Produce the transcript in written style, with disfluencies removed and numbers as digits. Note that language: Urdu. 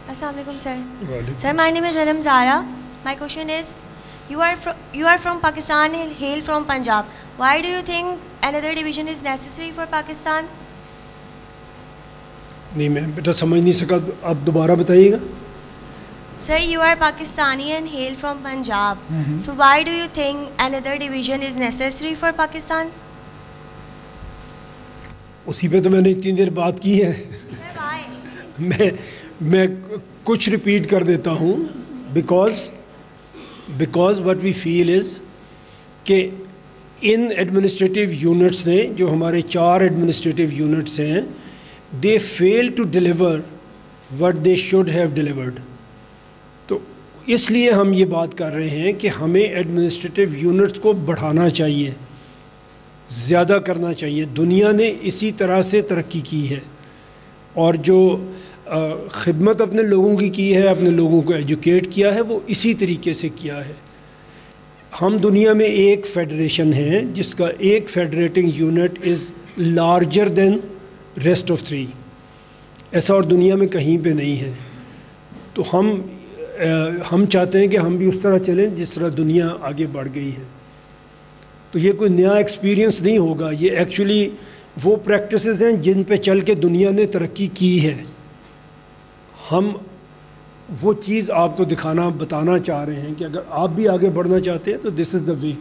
Assalamu alaikum, sir. Sir, my name is Alam Zara. My question is, you are from Pakistan and hail from Punjab. Why do you think another division is necessary for Pakistan? نہیں میں بیٹا سمجھ نہیں سکا, آپ دوبارہ بتائیے گا. Sir, you are Pakistani and hail from Punjab. So why do you think another division is necessary for Pakistan? اسی پہ تو میں نے اتنی دیر بات کی ہے. Sir, why? میں کچھ ریپیٹ کر دیتا ہوں. بیکاز وٹ وی فیل از کہ ان ایڈمنسٹریٹو یونٹس نے, جو ہمارے 4 ایڈمنسٹریٹو یونٹس ہیں, they fail to deliver what they should have delivered. تو اس لیے ہم یہ بات کر رہے ہیں کہ ہمیں ایڈمنسٹریٹو یونٹس کو بڑھانا چاہیے, زیادہ کرنا چاہیے. دنیا نے اسی طرح سے ترقی کی ہے, اور جو خدمت اپنے لوگوں کی ہے, اپنے لوگوں کو ایجوکیٹ کیا ہے, وہ اسی طریقے سے کیا ہے. ہم دنیا میں ایک فیڈریشن ہیں جس کا ایک federating unit is larger than rest of 3. ایسا اور دنیا میں کہیں پہ نہیں ہے. تو ہم چاہتے ہیں کہ ہم بھی اس طرح چلیں جس طرح دنیا آگے بڑھ گئی ہے. تو یہ کوئی نیا ایکسپیرینس نہیں ہوگا, یہ ایکچولی وہ پریکٹسز ہیں جن پہ چل کے دنیا نے ترقی کی ہے. ہم وہ چیز آپ کو بتانا چاہ رہے ہیں کہ اگر آپ بھی آگے بڑھنا چاہتے ہیں تو دس از دا وے.